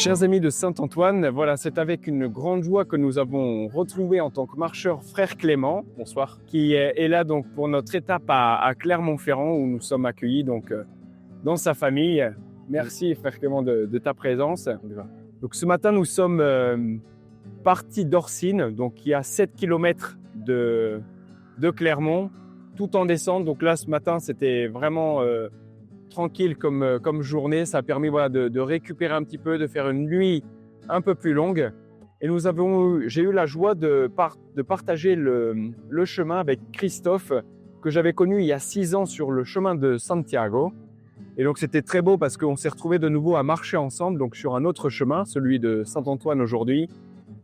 Chers amis de Saint-Antoine, voilà, c'est avec une grande joie que nous avons retrouvé en tant que marcheur frère Clément. Bonsoir. Qui est là donc pour notre étape à Clermont-Ferrand où nous sommes accueillis donc dans sa famille. Merci frère Clément de ta présence. Donc ce matin nous sommes partis d'Orsine, donc qui est à 7 km de Clermont, tout en descente. Donc là ce matin c'était vraiment tranquille comme journée. Ça a permis voilà, de récupérer un petit peu, de faire une nuit un peu plus longue. Et j'ai eu la joie de partager le chemin avec Christophe, que j'avais connu il y a 6 ans sur le chemin de Santiago. Et donc c'était très beau parce qu'on s'est retrouvés de nouveau à marcher ensemble, donc sur un autre chemin, celui de Saint-Antoine aujourd'hui.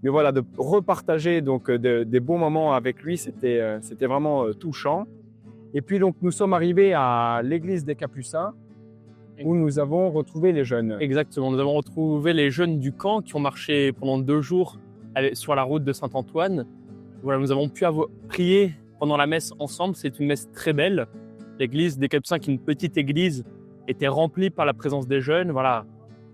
Mais voilà, de repartager donc des bons moments avec lui, c'était vraiment touchant. Et puis donc nous sommes arrivés à l'église des Capucins où nous avons retrouvé les jeunes. Exactement, nous avons retrouvé les jeunes du camp qui ont marché pendant 2 jours sur la route de Saint-Antoine. Voilà, nous avons pu prier pendant la messe ensemble, c'est une messe très belle. L'église des Capucins, qui est une petite église, était remplie par la présence des jeunes. Voilà,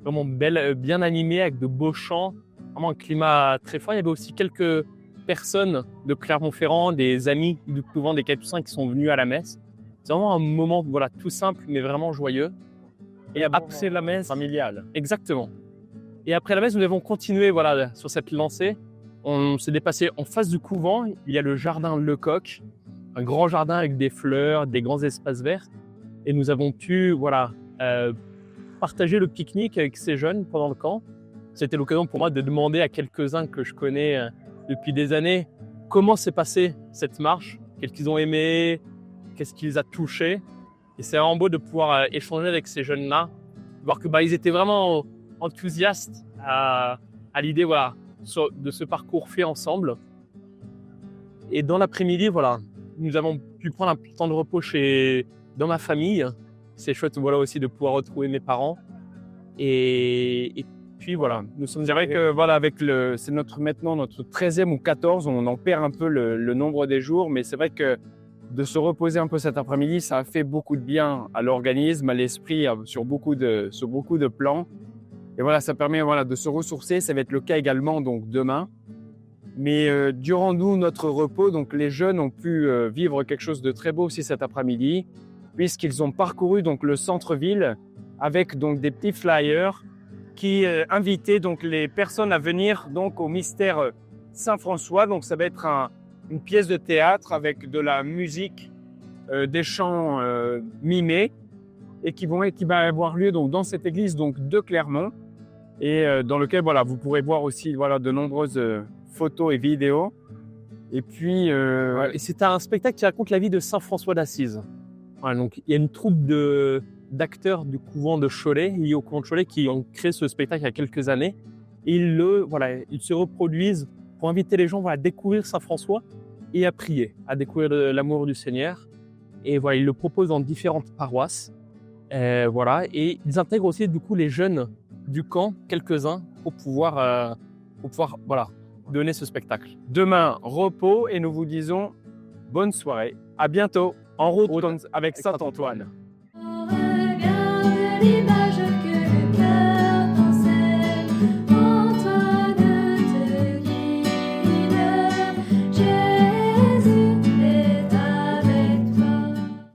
vraiment belle, bien animée avec de beaux chants, vraiment un climat très fort. Il y avait aussi quelques personnes de Clermont-Ferrand, des amis du couvent des Capucins qui sont venus à la messe. C'est vraiment un moment voilà, tout simple mais vraiment joyeux. Et après la messe familiale. Exactement. Et après la messe, nous avons continué voilà, sur cette lancée. On s'est dépassé en face du couvent. Il y a le jardin Lecoq, un grand jardin avec des fleurs, des grands espaces verts. Et nous avons pu voilà, partager le pique-nique avec ces jeunes pendant le camp. C'était l'occasion pour moi de demander à quelques-uns que je connais depuis des années comment s'est passée cette marche, qu'est-ce qu'ils ont aimé, qu'est-ce qui les a touchés. Et c'est vraiment beau de pouvoir échanger avec ces jeunes-là, voir que ils étaient vraiment enthousiastes à l'idée voilà, de ce parcours fait ensemble. Et dans l'après-midi, voilà, nous avons pu prendre un temps de repos dans ma famille. C'est chouette voilà, aussi de pouvoir retrouver mes parents. Et puis voilà, nous sommes C'est vrai que voilà, c'est maintenant notre 13e ou 14e, on en perd un peu le nombre des jours, mais c'est vrai que de se reposer un peu cet après-midi, ça a fait beaucoup de bien à l'organisme, à l'esprit, sur beaucoup de plans. Et voilà, ça permet voilà, de se ressourcer. Ça va être le cas également donc demain. Mais durant notre repos, donc les jeunes ont pu vivre quelque chose de très beau aussi cet après-midi, puisqu'ils ont parcouru donc le centre-ville avec donc des petits flyers qui invitaient donc les personnes à venir donc au mystère Saint-François. Donc ça va être une pièce de théâtre avec de la musique, des chants mimés et qui va avoir lieu donc dans cette église donc de Clermont et dans lequel voilà vous pourrez voir aussi voilà de nombreuses photos et vidéos. Et puis et c'est un spectacle qui raconte la vie de Saint François d'Assise. Voilà, donc il y a une troupe d'acteurs du couvent de Cholet, liés au couvent de Cholet, qui ont créé ce spectacle il y a quelques années. Et ils se reproduisent pour inviter les gens voilà, à découvrir Saint François et à prier, à découvrir l'amour du Seigneur. Et voilà, ils le proposent dans différentes paroisses. Voilà, et ils intègrent aussi du coup les jeunes du camp, quelques-uns, pour pouvoir voilà, donner ce spectacle. Demain, repos et nous vous disons bonne soirée. À bientôt en route avec Saint-Antoine. Regarde l'image que